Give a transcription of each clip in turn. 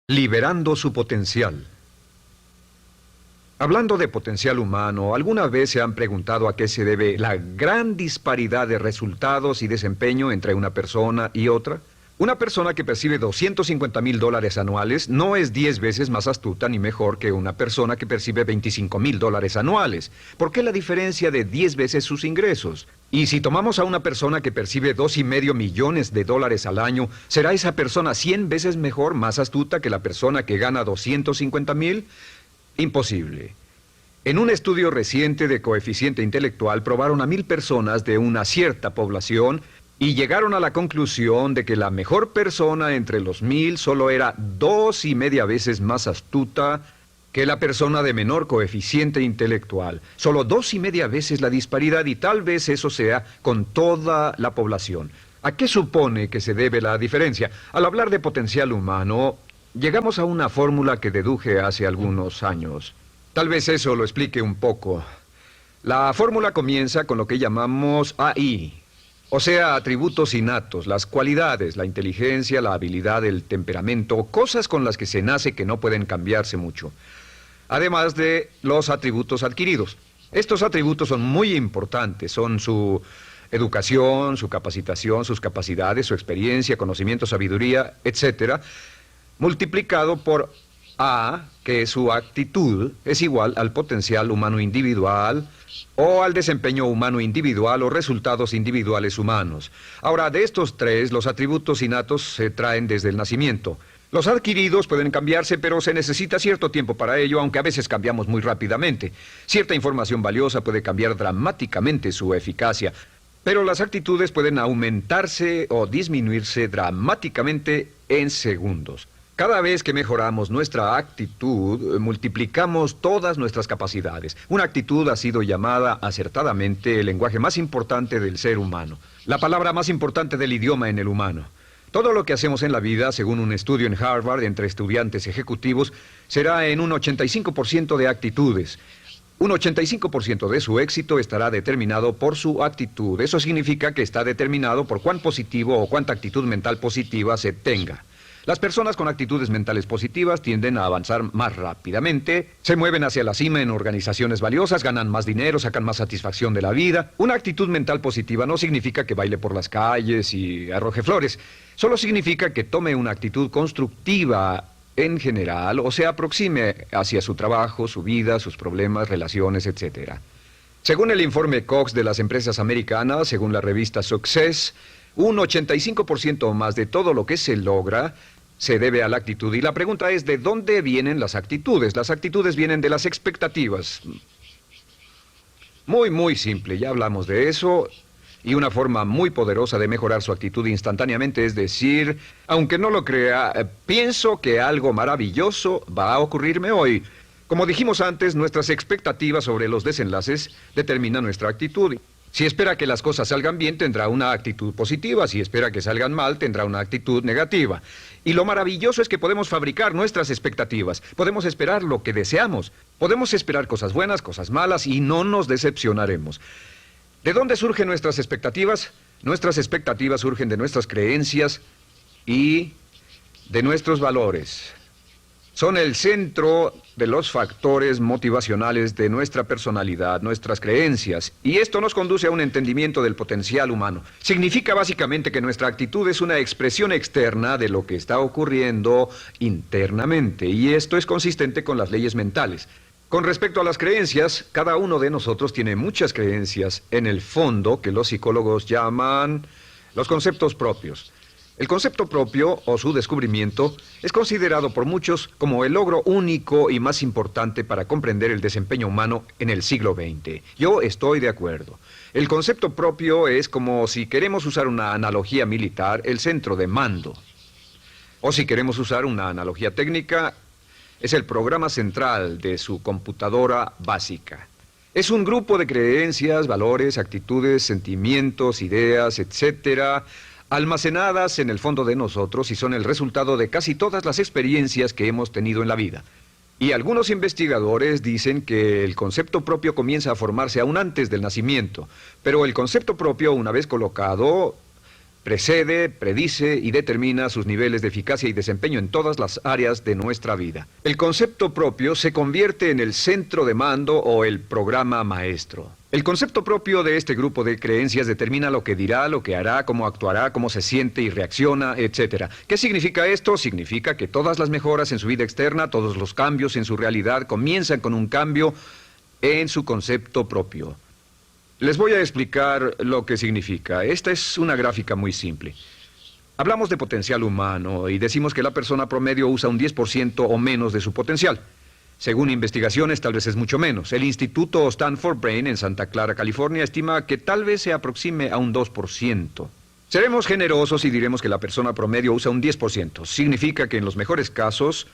Liberando su potencial. Hablando de potencial humano, ¿alguna vez se han preguntado a qué se debe la gran disparidad de resultados y desempeño entre una persona y otra? Una persona que percibe $250,000 anuales no es 10 veces más astuta ni mejor que una persona que percibe $25,000 anuales. ¿Por qué la diferencia de 10 veces sus ingresos? Y si tomamos a una persona que percibe $2,5 millones al año, ¿será esa persona 100 veces mejor, más astuta que la persona que gana 250,000? Imposible. En un estudio reciente de coeficiente intelectual probaron a 1,000 personas de una cierta población y llegaron a la conclusión de que la mejor persona entre los 1,000 solo era 2,5 veces más astuta que la persona de menor coeficiente intelectual. Solo 2,5 veces la disparidad, y tal vez eso sea con toda la población. ¿A qué supone que se debe la diferencia? Al hablar de potencial humano, llegamos a una fórmula que deduje hace algunos años. Tal vez eso lo explique un poco. La fórmula comienza con lo que llamamos AI. O sea, atributos innatos, las cualidades, la inteligencia, la habilidad, el temperamento, cosas con las que se nace que no pueden cambiarse mucho. Además de los atributos adquiridos. Estos atributos son muy importantes, son su educación, su capacitación, sus capacidades, su experiencia, conocimiento, sabiduría, etcétera, multiplicado por A, que es su actitud, es igual al potencial humano individual, o al desempeño humano individual o resultados individuales humanos. Ahora, de estos tres, los atributos innatos se traen desde el nacimiento. Los adquiridos pueden cambiarse, pero se necesita cierto tiempo para ello, aunque a veces cambiamos muy rápidamente. Cierta información valiosa puede cambiar dramáticamente su eficacia, pero las actitudes pueden aumentarse o disminuirse dramáticamente en segundos. Cada vez que mejoramos nuestra actitud, multiplicamos todas nuestras capacidades. Una actitud ha sido llamada acertadamente el lenguaje más importante del ser humano, la palabra más importante del idioma en el humano. Todo lo que hacemos en la vida, según un estudio en Harvard entre estudiantes ejecutivos, será en un 85% de actitudes. Un 85% de su éxito estará determinado por su actitud. Eso significa que está determinado por cuán positivo o cuánta actitud mental positiva se tenga. Las personas con actitudes mentales positivas tienden a avanzar más rápidamente, se mueven hacia la cima en organizaciones valiosas, ganan más dinero, sacan más satisfacción de la vida. Una actitud mental positiva no significa que baile por las calles y arroje flores. Solo significa que tome una actitud constructiva en general o se aproxime hacia su trabajo, su vida, sus problemas, relaciones, etc. Según el informe Cox de las empresas americanas, según la revista Success, un 85% más de todo lo que se logra se debe a la actitud. Y la pregunta es, ¿de dónde vienen las actitudes? Las actitudes vienen de las expectativas. Muy simple, ya hablamos de eso. Y una forma muy poderosa de mejorar su actitud instantáneamente es decir, aunque no lo crea, pienso que algo maravilloso va a ocurrirme hoy. Como dijimos antes, nuestras expectativas sobre los desenlaces determinan nuestra actitud. Si espera que las cosas salgan bien, tendrá una actitud positiva. Si espera que salgan mal, tendrá una actitud negativa. Y lo maravilloso es que podemos fabricar nuestras expectativas. Podemos esperar lo que deseamos. Podemos esperar cosas buenas, cosas malas, y no nos decepcionaremos. ¿De dónde surgen nuestras expectativas? Nuestras expectativas surgen de nuestras creencias y de nuestros valores. Son el centro de los factores motivacionales de nuestra personalidad, nuestras creencias. Y esto nos conduce a un entendimiento del potencial humano. Significa básicamente que nuestra actitud es una expresión externa de lo que está ocurriendo internamente. Y esto es consistente con las leyes mentales. Con respecto a las creencias, cada uno de nosotros tiene muchas creencias en el fondo que los psicólogos llaman los conceptos propios. El concepto propio, o su descubrimiento, es considerado por muchos como el logro único y más importante para comprender el desempeño humano en el siglo XX. Yo estoy de acuerdo. El concepto propio es como, si queremos usar una analogía militar, el centro de mando. O si queremos usar una analogía técnica, es el programa central de su computadora básica. Es un grupo de creencias, valores, actitudes, sentimientos, ideas, etcétera, almacenadas en el fondo de nosotros y son el resultado de casi todas las experiencias que hemos tenido en la vida. Y algunos investigadores dicen que el concepto propio comienza a formarse aún antes del nacimiento, pero el concepto propio, una vez colocado, Precede, predice y determina sus niveles de eficacia y desempeño en todas las áreas de nuestra vida. El concepto propio se convierte en el centro de mando o el programa maestro. El concepto propio de este grupo de creencias determina lo que dirá, lo que hará, cómo actuará, cómo se siente y reacciona, etc. ¿Qué significa esto? Significa que todas las mejoras en su vida externa, todos los cambios en su realidad comienzan con un cambio en su concepto propio. Les voy a explicar lo que significa. Esta es una gráfica muy simple. Hablamos de potencial humano y decimos que la persona promedio usa un 10% o menos de su potencial. Según investigaciones, tal vez es mucho menos. El Instituto Stanford Brain en Santa Clara, California, estima que tal vez se aproxime a un 2%. Seremos generosos y diremos que la persona promedio usa un 10%. Significa que en los mejores casos,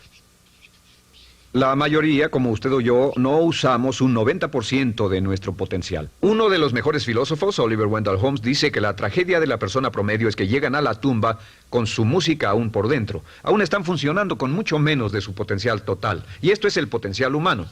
la mayoría, como usted o yo, no usamos un 90% de nuestro potencial. Uno de los mejores filósofos, Oliver Wendell Holmes, dice que la tragedia de la persona promedio es que llegan a la tumba con su música aún por dentro. Aún están funcionando con mucho menos de su potencial total. Y esto es el potencial humano.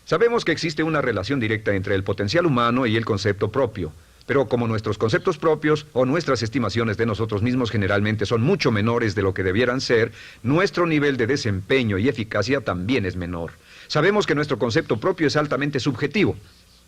Sabemos que existe una relación directa entre el potencial humano y el concepto propio. Pero como nuestros conceptos propios o nuestras estimaciones de nosotros mismos generalmente son mucho menores de lo que debieran ser, nuestro nivel de desempeño y eficacia también es menor. Sabemos que nuestro concepto propio es altamente subjetivo.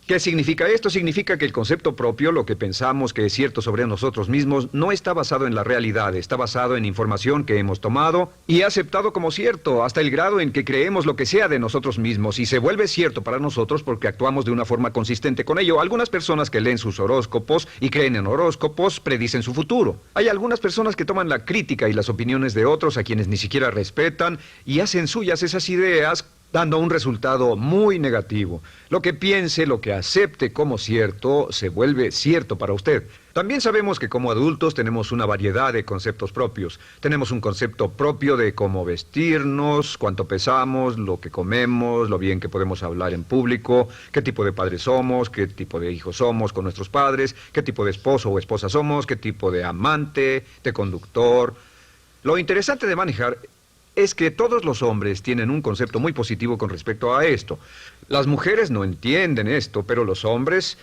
¿Qué significa esto? Significa que el concepto propio, lo que pensamos que es cierto sobre nosotros mismos, no está basado en la realidad, está basado en información que hemos tomado y aceptado como cierto, hasta el grado en que creemos lo que sea de nosotros mismos y se vuelve cierto para nosotros porque actuamos de una forma consistente con ello. Algunas personas que leen sus horóscopos y creen en horóscopos predicen su futuro. Hay algunas personas que toman la crítica y las opiniones de otros a quienes ni siquiera respetan y hacen suyas esas ideas, dando un resultado muy negativo. Lo que piense, lo que acepte como cierto, se vuelve cierto para usted. También sabemos que como adultos tenemos una variedad de conceptos propios. Tenemos un concepto propio de cómo vestirnos, cuánto pesamos, lo que comemos, lo bien que podemos hablar en público, qué tipo de padres somos, qué tipo de hijos somos con nuestros padres, qué tipo de esposo o esposa somos, qué tipo de amante, de conductor. Lo interesante de manejar es que todos los hombres tienen un concepto muy positivo con respecto a esto. Las mujeres no entienden esto, pero los hombres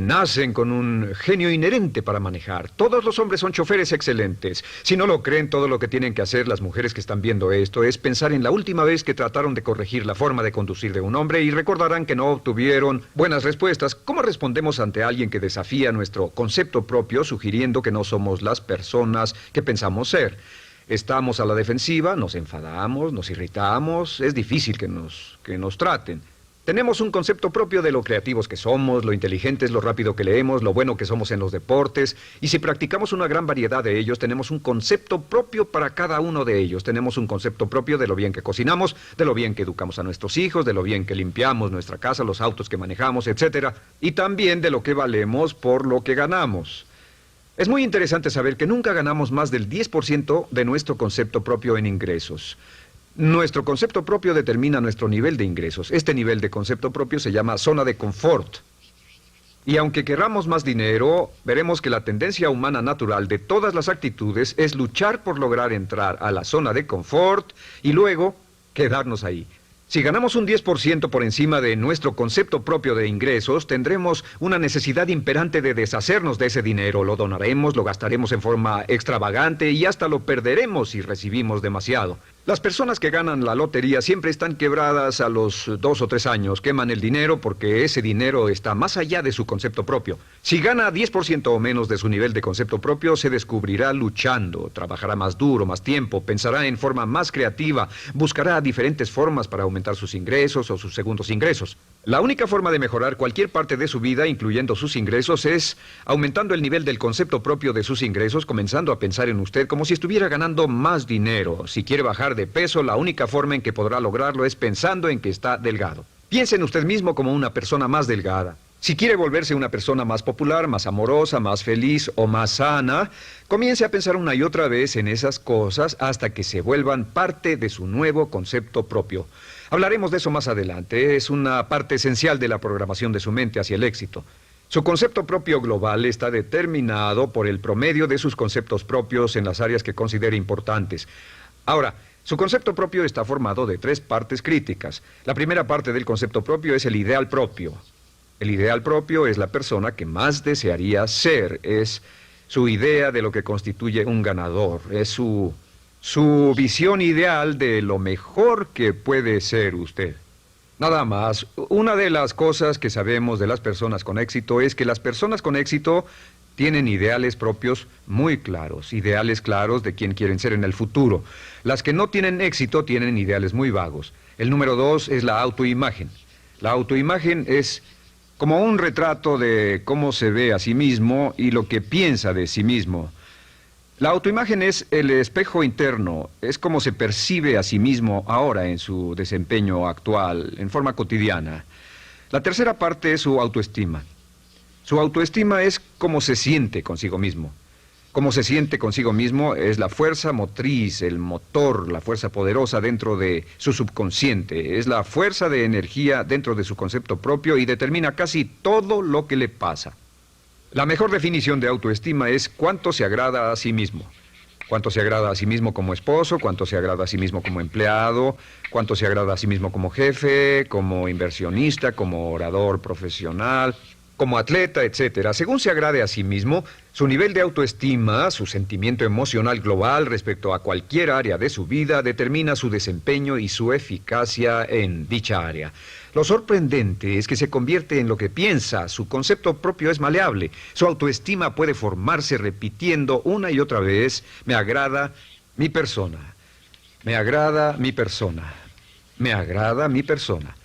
nacen con un genio inherente para manejar. Todos los hombres son choferes excelentes. Si no lo creen, todo lo que tienen que hacer las mujeres que están viendo esto es pensar en la última vez que trataron de corregir la forma de conducir de un hombre y recordarán que no obtuvieron buenas respuestas. ¿Cómo respondemos ante alguien que desafía nuestro concepto propio, sugiriendo que no somos las personas que pensamos ser? Estamos a la defensiva, nos enfadamos, nos irritamos, es difícil que nos traten. Tenemos un concepto propio de lo creativos que somos, lo inteligentes, lo rápido que leemos, lo bueno que somos en los deportes, y si practicamos una gran variedad de ellos, tenemos un concepto propio para cada uno de ellos. Tenemos un concepto propio de lo bien que cocinamos, de lo bien que educamos a nuestros hijos, de lo bien que limpiamos nuestra casa, los autos que manejamos, etc. Y también de lo que valemos por lo que ganamos. Es muy interesante saber que nunca ganamos más del 10% de nuestro concepto propio en ingresos. Nuestro concepto propio determina nuestro nivel de ingresos. Este nivel de concepto propio se llama zona de confort. Y aunque querramos más dinero, veremos que la tendencia humana natural de todas las actitudes es luchar por lograr entrar a la zona de confort y luego quedarnos ahí. Si ganamos un 10% por encima de nuestro concepto propio de ingresos, tendremos una necesidad imperante de deshacernos de ese dinero. Lo donaremos, lo gastaremos en forma extravagante y hasta lo perderemos si recibimos demasiado. Las personas que ganan la lotería siempre están quebradas a los 2 o 3 años. Queman el dinero porque ese dinero está más allá de su concepto propio. Si gana 10% o menos de su nivel de concepto propio, se descubrirá luchando, trabajará más duro, más tiempo, pensará en forma más creativa, buscará diferentes formas para aumentar sus ingresos o sus segundos ingresos. La única forma de mejorar cualquier parte de su vida, incluyendo sus ingresos, es aumentando el nivel del concepto propio de sus ingresos, comenzando a pensar en usted como si estuviera ganando más dinero. Si quiere bajar de peso, la única forma en que podrá lograrlo es pensando en que está delgado. Piense en usted mismo como una persona más delgada. Si quiere volverse una persona más popular, más amorosa, más feliz o más sana, comience a pensar una y otra vez en esas cosas hasta que se vuelvan parte de su nuevo concepto propio. Hablaremos de eso más adelante. Es una parte esencial de la programación de su mente hacia el éxito. Su concepto propio global está determinado por el promedio de sus conceptos propios en las áreas que considere importantes. Ahora, su concepto propio está formado de 3 partes críticas. La primera parte del concepto propio es el ideal propio. El ideal propio es la persona que más desearía ser, es su idea de lo que constituye un ganador, es su visión ideal de lo mejor que puede ser usted. Nada más, una de las cosas que sabemos de las personas con éxito es que las personas con éxito tienen ideales propios muy claros, ideales claros de quién quieren ser en el futuro. Las que no tienen éxito tienen ideales muy vagos. El número 2 es la autoimagen. La autoimagen es como un retrato de cómo se ve a sí mismo y lo que piensa de sí mismo. La autoimagen es el espejo interno, es como se percibe a sí mismo ahora en su desempeño actual, en forma cotidiana. La tercera parte es su autoestima. Su autoestima es cómo se siente consigo mismo. Cómo se siente consigo mismo es la fuerza motriz, el motor, la fuerza poderosa dentro de su subconsciente. Es la fuerza de energía dentro de su concepto propio y determina casi todo lo que le pasa. La mejor definición de autoestima es cuánto se agrada a sí mismo. Cuánto se agrada a sí mismo como esposo, cuánto se agrada a sí mismo como empleado, cuánto se agrada a sí mismo como jefe, como inversionista, como orador profesional, como atleta, etcétera. Según se agrade a sí mismo, su nivel de autoestima, su sentimiento emocional global respecto a cualquier área de su vida, determina su desempeño y su eficacia en dicha área. Lo sorprendente es que se convierte en lo que piensa, su concepto propio es maleable, su autoestima puede formarse repitiendo una y otra vez, me agrada mi persona, me agrada mi persona, me agrada mi persona.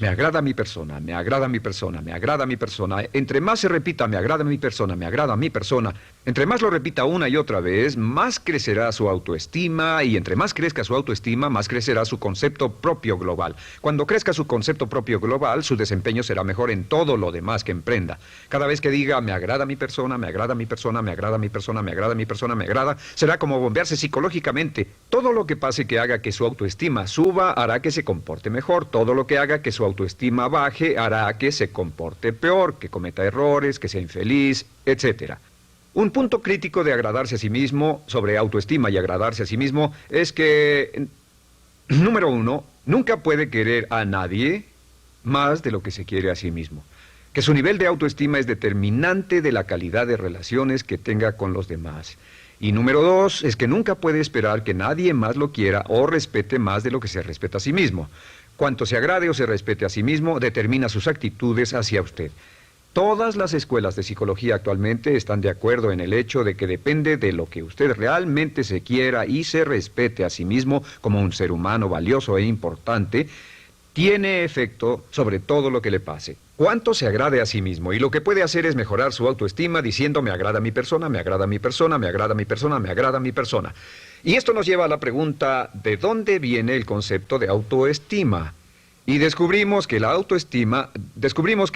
Me agrada mi persona, me agrada mi persona, me agrada mi persona. Entre más se repita, me agrada mi persona, me agrada mi persona, entre más lo repita una y otra vez, más crecerá su autoestima y entre más crezca su autoestima, más crecerá su concepto propio global. Cuando crezca su concepto propio global, su desempeño será mejor en todo lo demás que emprenda. Cada vez que diga, me agrada mi persona, me agrada mi persona, me agrada mi persona, me agrada mi persona, me agrada, será como bombearse psicológicamente. Todo lo que pase que haga que su autoestima suba, hará que se comporte mejor. Todo lo que haga que su autoestima baje, hará que se comporte peor, que cometa errores, que sea infeliz, etcétera. Un punto crítico de agradarse a sí mismo, sobre autoestima y agradarse a sí mismo, es que, número 1, nunca puede querer a nadie más de lo que se quiere a sí mismo. Que su nivel de autoestima es determinante de la calidad de relaciones que tenga con los demás. Y número 2, es que nunca puede esperar que nadie más lo quiera o respete más de lo que se respeta a sí mismo. Cuanto se agrade o se respete a sí mismo, determina sus actitudes hacia usted. Todas las escuelas de psicología actualmente están de acuerdo en el hecho de que depende de lo que usted realmente se quiera y se respete a sí mismo como un ser humano valioso e importante, tiene efecto sobre todo lo que le pase. Cuánto se agrade a sí mismo y lo que puede hacer es mejorar su autoestima diciendo me agrada mi persona, me agrada mi persona, me agrada mi persona, me agrada mi persona. Y esto nos lleva a la pregunta, ¿de dónde viene el concepto de autoestima? Y descubrimos que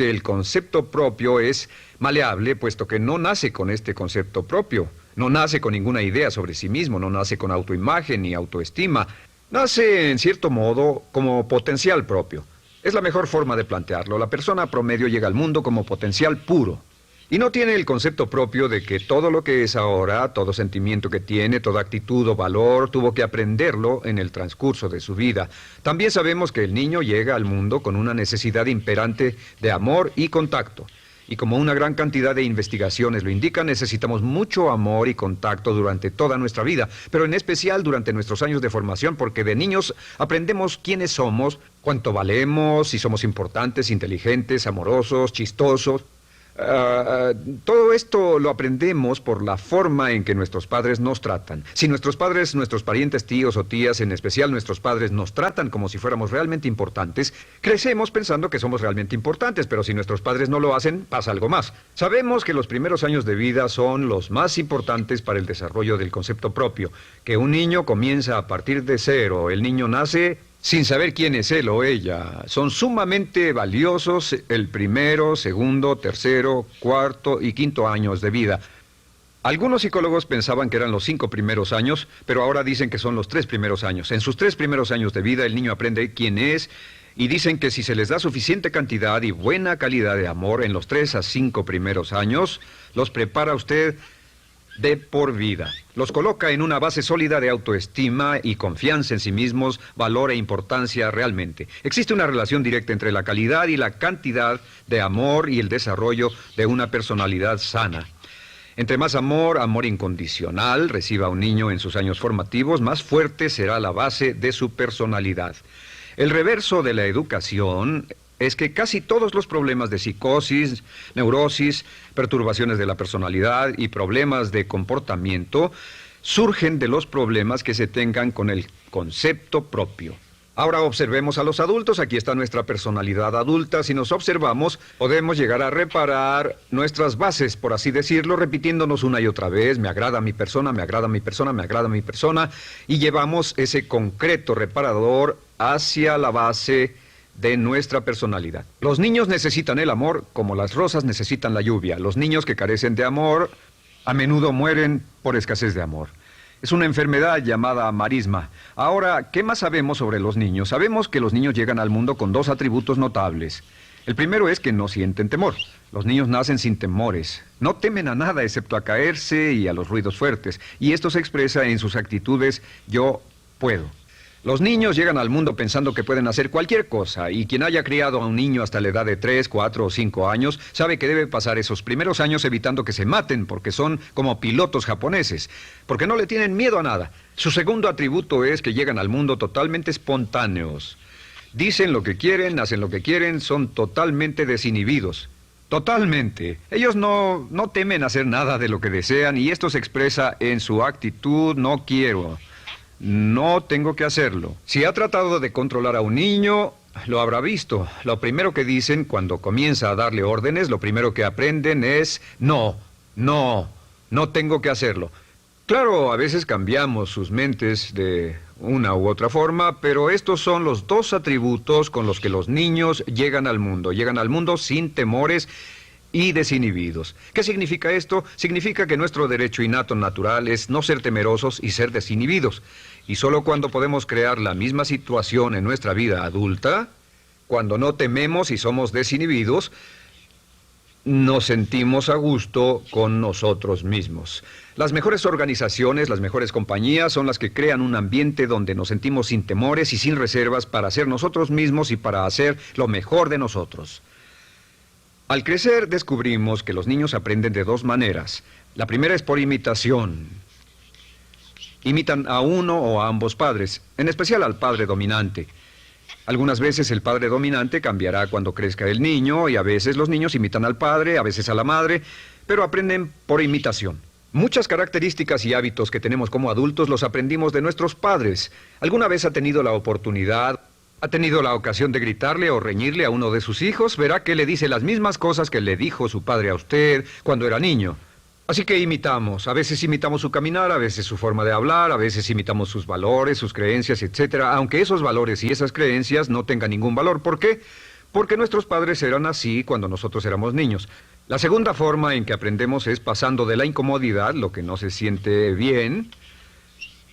el concepto propio es maleable, puesto que no nace con este concepto propio, no nace con ninguna idea sobre sí mismo, no nace con autoimagen ni autoestima, nace en cierto modo como potencial propio. Es la mejor forma de plantearlo. La persona promedio llega al mundo como potencial puro. Y no tiene el concepto propio de que todo lo que es ahora, todo sentimiento que tiene, toda actitud o valor, tuvo que aprenderlo en el transcurso de su vida. También sabemos que el niño llega al mundo con una necesidad imperante de amor y contacto. Y como una gran cantidad de investigaciones lo indican, necesitamos mucho amor y contacto durante toda nuestra vida, pero en especial durante nuestros años de formación, porque de niños aprendemos quiénes somos, cuánto valemos, si somos importantes, inteligentes, amorosos, chistosos. Todo esto lo aprendemos por la forma en que nuestros padres nos tratan. Si nuestros padres, nuestros parientes, tíos o tías, en especial nuestros padres, nos tratan como si fuéramos realmente importantes, crecemos pensando que somos realmente importantes, pero si nuestros padres no lo hacen, pasa algo más. Sabemos que los primeros años de vida son los más importantes para el desarrollo del concepto propio, que un niño comienza a partir de cero. El niño nace sin saber quién es él o ella. Son sumamente valiosos el primero, segundo, tercero, cuarto y quinto años de vida. Algunos psicólogos pensaban que eran los 5 primeros años, pero ahora dicen que son los 3 primeros años. En sus 3 primeros años de vida el niño aprende quién es y dicen que si se les da suficiente cantidad y buena calidad de amor en los 3 a 5 primeros años, los prepara usted de por vida. Los coloca en una base sólida de autoestima y confianza en sí mismos, valor e importancia realmente. Existe una relación directa entre la calidad y la cantidad de amor y el desarrollo de una personalidad sana. Entre más amor, amor incondicional, reciba un niño en sus años formativos, más fuerte será la base de su personalidad. El reverso de la educación es que casi todos los problemas de psicosis, neurosis, perturbaciones de la personalidad y problemas de comportamiento surgen de los problemas que se tengan con el concepto propio. Ahora observemos a los adultos. Aquí está nuestra personalidad adulta. Si nos observamos, podemos llegar a reparar nuestras bases, por así decirlo, repitiéndonos una y otra vez: me agrada mi persona, me agrada mi persona, me agrada mi persona, y llevamos ese concreto reparador hacia la base de nuestra personalidad. Los niños necesitan el amor como las rosas necesitan la lluvia. Los niños que carecen de amor a menudo mueren por escasez de amor. Es una enfermedad llamada marisma. Ahora, ¿qué más sabemos sobre los niños? Sabemos que los niños llegan al mundo con dos atributos notables. El primero es que no sienten temor. Los niños nacen sin temores. No temen a nada excepto a caerse y a los ruidos fuertes. Y esto se expresa en sus actitudes: yo puedo. Los niños llegan al mundo pensando que pueden hacer cualquier cosa, y quien haya criado a un niño hasta la edad de 3, 4 o 5 años sabe que debe pasar esos primeros años evitando que se maten, porque son como pilotos japoneses, porque no le tienen miedo a nada. Su segundo atributo es que llegan al mundo totalmente espontáneos. Dicen lo que quieren, hacen lo que quieren, son totalmente desinhibidos. Totalmente. Ellos no temen hacer nada de lo que desean, y esto se expresa en su actitud: no quiero. No tengo que hacerlo. Si ha tratado de controlar a un niño, lo habrá visto. Lo primero que dicen cuando comienza a darle órdenes, lo primero que aprenden es: no tengo que hacerlo. Claro, a veces cambiamos sus mentes de una u otra forma, pero estos son los dos atributos con los que los niños llegan al mundo. Llegan al mundo sin temores y desinhibidos. ¿Qué significa esto? Significa que nuestro derecho innato natural es no ser temerosos y ser desinhibidos. Y solo cuando podemos crear la misma situación en nuestra vida adulta, cuando no tememos y somos desinhibidos, nos sentimos a gusto con nosotros mismos. Las mejores organizaciones, las mejores compañías son las que crean un ambiente donde nos sentimos sin temores y sin reservas para ser nosotros mismos y para hacer lo mejor de nosotros. Al crecer descubrimos que los niños aprenden de dos maneras. La primera es por imitación. Imitan a uno o a ambos padres, en especial al padre dominante. Algunas veces el padre dominante cambiará cuando crezca el niño, y a veces los niños imitan al padre, a veces a la madre, pero aprenden por imitación. Muchas características y hábitos que tenemos como adultos los aprendimos de nuestros padres. ¿Alguna vez ha tenido la oportunidad, ha tenido la ocasión de gritarle o reñirle a uno de sus hijos? Verá que le dice las mismas cosas que le dijo su padre a usted cuando era niño. Así que imitamos. A veces imitamos su caminar, a veces su forma de hablar, a veces imitamos sus valores, sus creencias, etcétera, aunque esos valores y esas creencias no tengan ningún valor. ¿Por qué? Porque nuestros padres eran así cuando nosotros éramos niños. La segunda forma en que aprendemos es pasando de la incomodidad, lo que no se siente bien,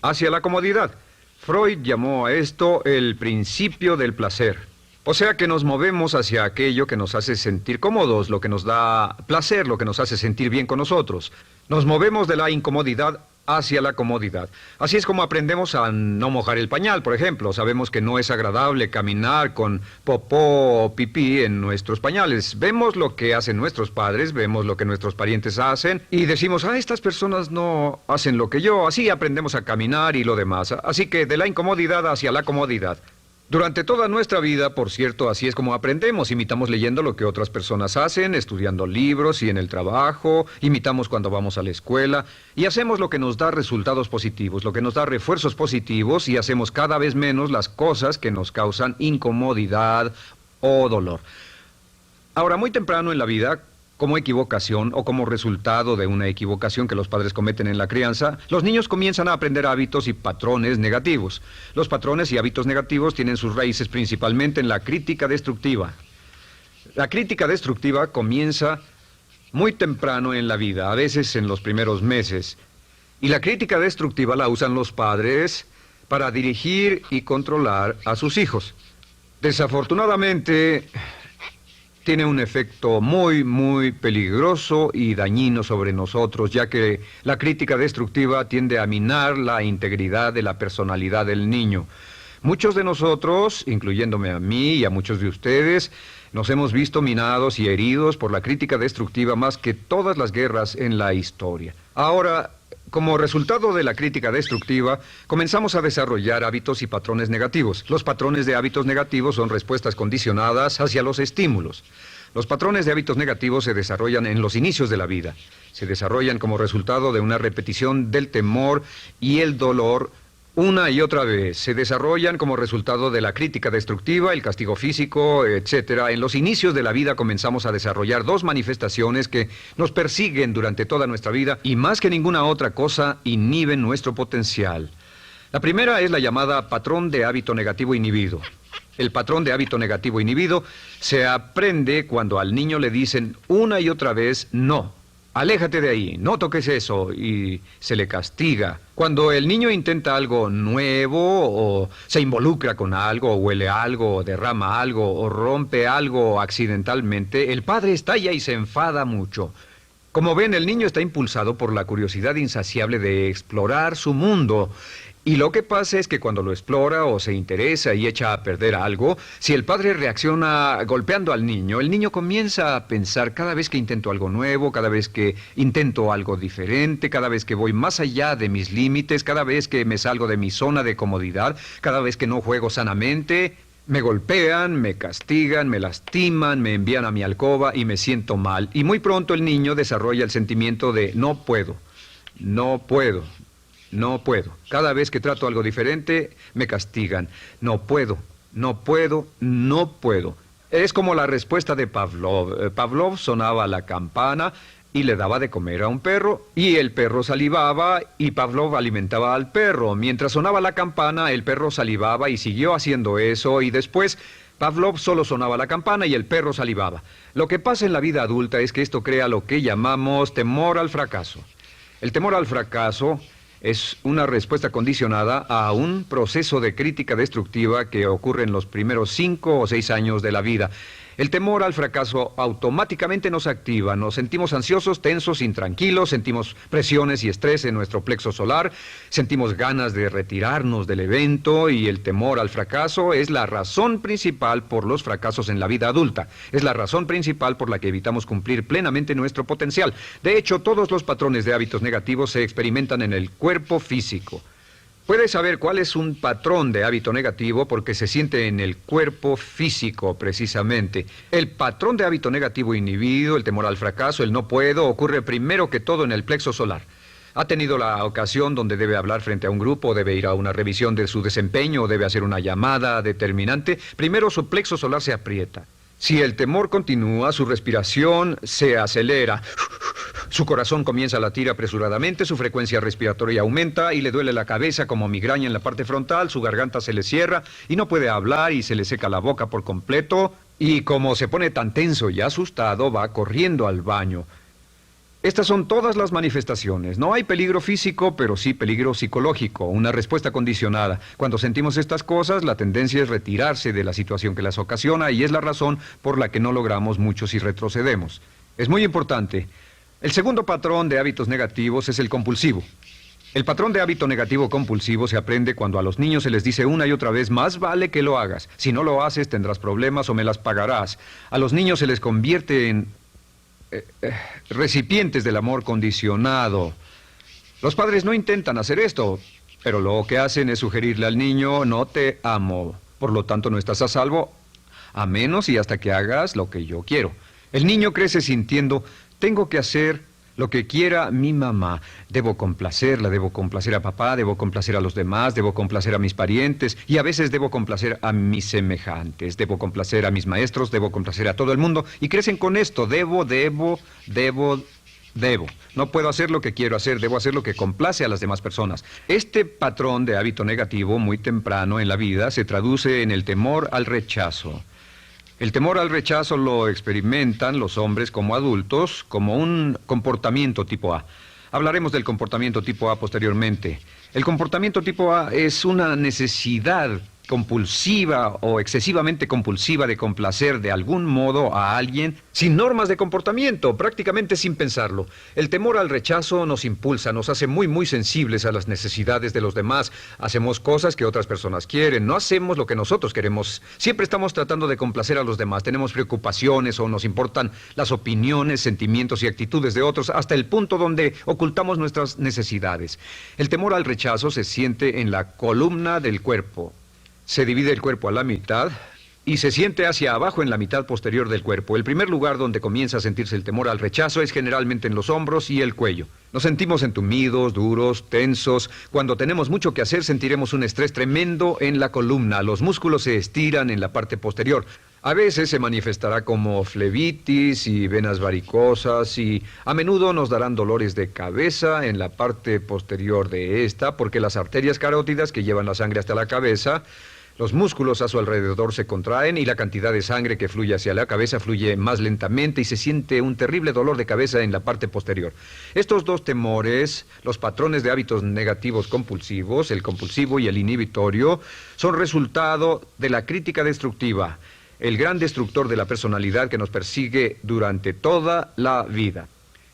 hacia la comodidad. Freud llamó a esto el principio del placer. O sea que nos movemos hacia aquello que nos hace sentir cómodos, lo que nos da placer, lo que nos hace sentir bien con nosotros. Nos movemos de la incomodidad hacia la comodidad. Así es como aprendemos a no mojar el pañal, por ejemplo. Sabemos que no es agradable caminar con popó o pipí en nuestros pañales. Vemos lo que hacen nuestros padres, vemos lo que nuestros parientes hacen y decimos: estas personas no hacen lo que yo. Así aprendemos a caminar y lo demás. Así que de la incomodidad hacia la comodidad. Durante toda nuestra vida, por cierto, así es como aprendemos. Imitamos leyendo lo que otras personas hacen, estudiando libros y en el trabajo, imitamos cuando vamos a la escuela, y hacemos lo que nos da resultados positivos, lo que nos da refuerzos positivos, y hacemos cada vez menos las cosas que nos causan incomodidad o dolor. Ahora, muy temprano en la vida, como equivocación o como resultado de una equivocación que los padres cometen en la crianza, los niños comienzan a aprender hábitos y patrones negativos. Los patrones y hábitos negativos tienen sus raíces principalmente en la crítica destructiva. La crítica destructiva comienza muy temprano en la vida, a veces en los primeros meses. Y la crítica destructiva la usan los padres para dirigir y controlar a sus hijos. Desafortunadamente, tiene un efecto muy peligroso y dañino sobre nosotros, ya que la crítica destructiva tiende a minar la integridad de la personalidad del niño. Muchos de nosotros, incluyéndome a mí y a muchos de ustedes, nos hemos visto minados y heridos por la crítica destructiva más que todas las guerras en la historia. Ahora, como resultado de la crítica destructiva, comenzamos a desarrollar hábitos y patrones negativos. Los patrones de hábitos negativos son respuestas condicionadas hacia los estímulos. Los patrones de hábitos negativos se desarrollan en los inicios de la vida. Se desarrollan como resultado de una repetición del temor y el dolor una y otra vez. Se desarrollan como resultado de la crítica destructiva, el castigo físico, etc. En los inicios de la vida comenzamos a desarrollar dos manifestaciones que nos persiguen durante toda nuestra vida y más que ninguna otra cosa inhiben nuestro potencial. La primera es la llamada patrón de hábito negativo inhibido. El patrón de hábito negativo inhibido se aprende cuando al niño le dicen una y otra vez no. Aléjate de ahí, no toques eso, y se le castiga. Cuando el niño intenta algo nuevo, o se involucra con algo, o huele algo, o derrama algo, o rompe algo accidentalmente, el padre estalla y se enfada mucho. Como ven, el niño está impulsado por la curiosidad insaciable de explorar su mundo. Y lo que pasa es que cuando lo explora o se interesa y echa a perder algo, si el padre reacciona golpeando al niño, el niño comienza a pensar cada vez que intento algo nuevo, cada vez que intento algo diferente, cada vez que voy más allá de mis límites, cada vez que me salgo de mi zona de comodidad, cada vez que no juego sanamente, me golpean, me castigan, me lastiman, me envían a mi alcoba y me siento mal. Y muy pronto el niño desarrolla el sentimiento de no puedo, no puedo. No puedo. Cada vez que trato algo diferente, me castigan. No puedo, no puedo, no puedo. Es como la respuesta de Pavlov. Pavlov sonaba la campana y le daba de comer a un perro, y el perro salivaba y Pavlov alimentaba al perro. Mientras sonaba la campana, el perro salivaba y siguió haciendo eso, y después Pavlov solo sonaba la campana y el perro salivaba. Lo que pasa en la vida adulta es que esto crea lo que llamamos temor al fracaso. El temor al fracaso es una respuesta condicionada a un proceso de crítica destructiva que ocurre en los primeros 5 o 6 años de la vida. El temor al fracaso automáticamente nos activa, nos sentimos ansiosos, tensos, intranquilos, sentimos presiones y estrés en nuestro plexo solar, sentimos ganas de retirarnos del evento, y el temor al fracaso es la razón principal por los fracasos en la vida adulta. Es la razón principal por la que evitamos cumplir plenamente nuestro potencial. De hecho, todos los patrones de hábitos negativos se experimentan en el cuerpo físico. Puedes saber cuál es un patrón de hábito negativo porque se siente en el cuerpo físico, precisamente. El patrón de hábito negativo inhibido, el temor al fracaso, el no puedo, ocurre primero que todo en el plexo solar. ¿Ha tenido la ocasión donde debe hablar frente a un grupo, debe ir a una revisión de su desempeño o debe hacer una llamada determinante? Primero su plexo solar se aprieta. Si el temor continúa, su respiración se acelera. Su corazón comienza a latir apresuradamente, su frecuencia respiratoria aumenta y le duele la cabeza como migraña en la parte frontal, su garganta se le cierra y no puede hablar y se le seca la boca por completo. Y como se pone tan tenso y asustado, va corriendo al baño. Estas son todas las manifestaciones. No hay peligro físico, pero sí peligro psicológico, una respuesta condicionada. Cuando sentimos estas cosas, la tendencia es retirarse de la situación que las ocasiona y es la razón por la que no logramos mucho si retrocedemos. Es muy importante. El segundo patrón de hábitos negativos es el compulsivo. El patrón de hábito negativo compulsivo se aprende cuando a los niños se les dice una y otra vez, más vale que lo hagas. Si no lo haces, tendrás problemas o me las pagarás. A los niños se les convierte en recipientes del amor condicionado. Los padres no intentan hacer esto, pero lo que hacen es sugerirle al niño, no te amo, por lo tanto no estás a salvo, a menos y hasta que hagas lo que yo quiero. El niño crece sintiendo, tengo que hacer lo que quiera mi mamá. Debo complacerla, debo complacer a papá, debo complacer a los demás, debo complacer a mis parientes y a veces debo complacer a mis semejantes, debo complacer a mis maestros, debo complacer a todo el mundo y crecen con esto, debo. No puedo hacer lo que quiero hacer, debo hacer lo que complace a las demás personas. Este patrón de hábito negativo muy temprano en la vida se traduce en el temor al rechazo. El temor al rechazo lo experimentan los hombres como adultos como un comportamiento tipo A. Hablaremos del comportamiento tipo A posteriormente. El comportamiento tipo A es una necesidad compulsiva o excesivamente compulsiva de complacer de algún modo a alguien sin normas de comportamiento, prácticamente sin pensarlo. El temor al rechazo nos impulsa, nos hace muy sensibles a las necesidades de los demás. Hacemos cosas que otras personas quieren, no hacemos lo que nosotros queremos. Siempre estamos tratando de complacer a los demás. Tenemos preocupaciones o nos importan las opiniones, sentimientos y actitudes de otros hasta el punto donde ocultamos nuestras necesidades. El temor al rechazo se siente en la columna del cuerpo. Se divide el cuerpo a la mitad y se siente hacia abajo en la mitad posterior del cuerpo. El primer lugar donde comienza a sentirse el temor al rechazo es generalmente en los hombros y el cuello. Nos sentimos entumidos, duros, tensos. Cuando tenemos mucho que hacer sentiremos un estrés tremendo en la columna. Los músculos se estiran en la parte posterior. A veces se manifestará como flebitis y venas varicosas y a menudo nos darán dolores de cabeza en la parte posterior de esta porque las arterias carótidas que llevan la sangre hasta la cabeza, los músculos a su alrededor se contraen y la cantidad de sangre que fluye hacia la cabeza fluye más lentamente y se siente un terrible dolor de cabeza en la parte posterior. Estos dos temores, los patrones de hábitos negativos compulsivos, el compulsivo y el inhibitorio, son resultado de la crítica destructiva, el gran destructor de la personalidad que nos persigue durante toda la vida.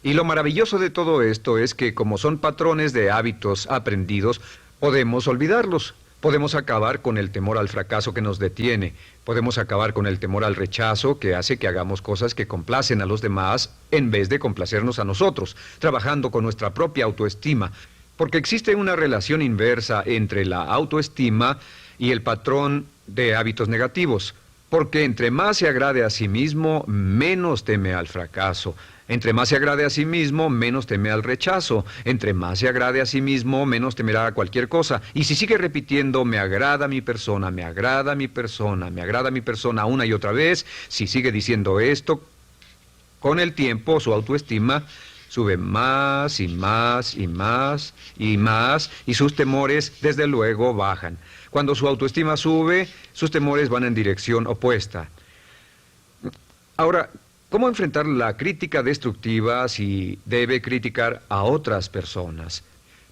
Y lo maravilloso de todo esto es que como son patrones de hábitos aprendidos, podemos olvidarlos. Podemos acabar con el temor al fracaso que nos detiene. Podemos acabar con el temor al rechazo que hace que hagamos cosas que complacen a los demás en vez de complacernos a nosotros, trabajando con nuestra propia autoestima. Porque existe una relación inversa entre la autoestima y el patrón de hábitos negativos. Porque entre más se agrade a sí mismo, menos teme al fracaso. Entre más se agrade a sí mismo, menos teme al rechazo. Entre más se agrade a sí mismo, menos temerá a cualquier cosa. Y si sigue repitiendo, me agrada mi persona, me agrada mi persona, me agrada mi persona una y otra vez, si sigue diciendo esto, con el tiempo su autoestima sube más y más y más y más y sus temores desde luego bajan. Cuando su autoestima sube, sus temores van en dirección opuesta. Ahora, ¿cómo enfrentar la crítica destructiva si debe criticar a otras personas?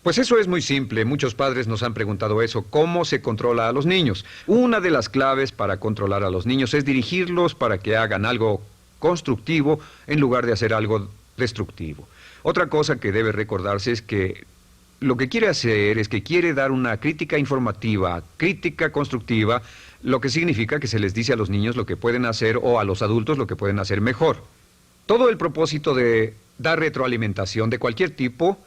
Pues eso es muy simple. Muchos padres nos han preguntado eso. ¿Cómo se controla a los niños? Una de las claves para controlar a los niños es dirigirlos para que hagan algo constructivo en lugar de hacer algo destructivo. Otra cosa que debe recordarse es que lo que quiere hacer es que quiere dar una crítica informativa, crítica constructiva, lo que significa que se les dice a los niños lo que pueden hacer o a los adultos lo que pueden hacer mejor. Todo el propósito de dar retroalimentación de cualquier tipo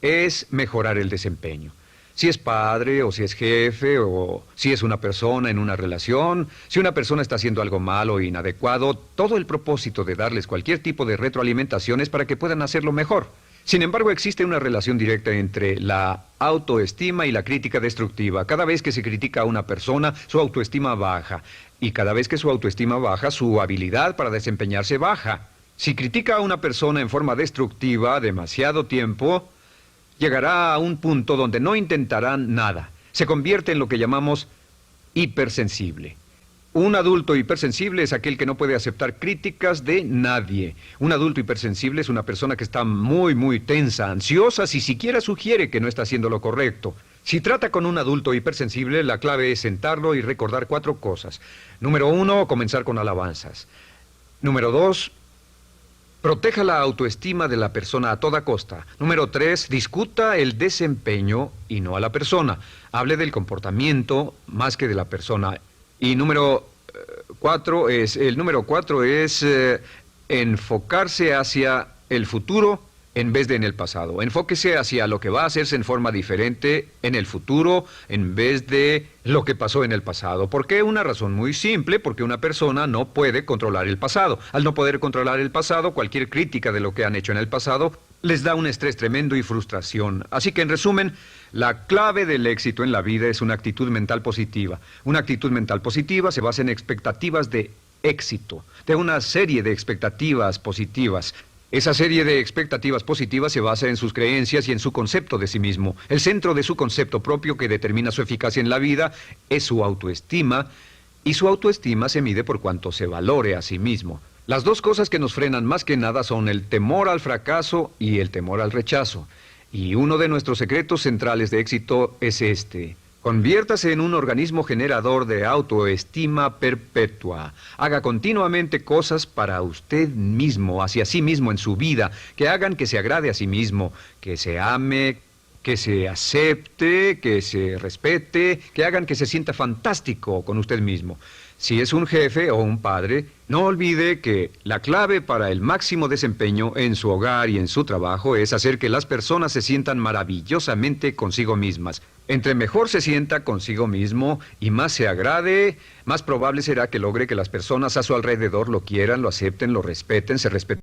es mejorar el desempeño. Si es padre o si es jefe o si es una persona en una relación, si una persona está haciendo algo malo o inadecuado, todo el propósito de darles cualquier tipo de retroalimentación es para que puedan hacerlo mejor. Sin embargo, existe una relación directa entre la autoestima y la crítica destructiva. Cada vez que se critica a una persona, su autoestima baja. Y cada vez que su autoestima baja, su habilidad para desempeñarse baja. Si critica a una persona en forma destructiva demasiado tiempo, llegará a un punto donde no intentarán nada. Se convierte en lo que llamamos hipersensible. Un adulto hipersensible es aquel que no puede aceptar críticas de nadie. Un adulto hipersensible es una persona que está muy tensa, ansiosa, si siquiera sugiere que no está haciendo lo correcto. Si trata con un adulto hipersensible, la clave es sentarlo y recordar 4 cosas. Número 1, comenzar con alabanzas. Número 2, proteja la autoestima de la persona a toda costa. Número 3, discuta el desempeño y no a la persona. Hable del comportamiento más que de la persona. Y número 4 es enfocarse hacia el futuro en vez de en el pasado. Enfóquese hacia lo que va a hacerse en forma diferente en el futuro en vez de lo que pasó en el pasado. ¿Por qué? Una razón muy simple, porque una persona no puede controlar el pasado. Al no poder controlar el pasado, cualquier crítica de lo que han hecho en el pasado les da un estrés tremendo y frustración. Así que, en resumen, la clave del éxito en la vida es una actitud mental positiva. Una actitud mental positiva se basa en expectativas de éxito, de una serie de expectativas positivas. Esa serie de expectativas positivas se basa en sus creencias y en su concepto de sí mismo. El centro de su concepto propio que determina su eficacia en la vida es su autoestima, y su autoestima se mide por cuanto se valore a sí mismo. Las dos cosas que nos frenan más que nada son el temor al fracaso y el temor al rechazo. Y uno de nuestros secretos centrales de éxito es este: Conviértase en un organismo generador de autoestima perpetua. Haga continuamente cosas para usted mismo, hacia sí mismo en su vida, que hagan que se agrade a sí mismo, que se ame, que se acepte, que se respete, que hagan que se sienta fantástico con usted mismo. Si es un jefe o un padre, no olvide que la clave para el máximo desempeño en su hogar y en su trabajo es hacer que las personas se sientan maravillosamente consigo mismas. Entre mejor se sienta consigo mismo y más se agrade, más probable será que logre que las personas a su alrededor lo quieran, lo acepten, lo respeten, se respeten.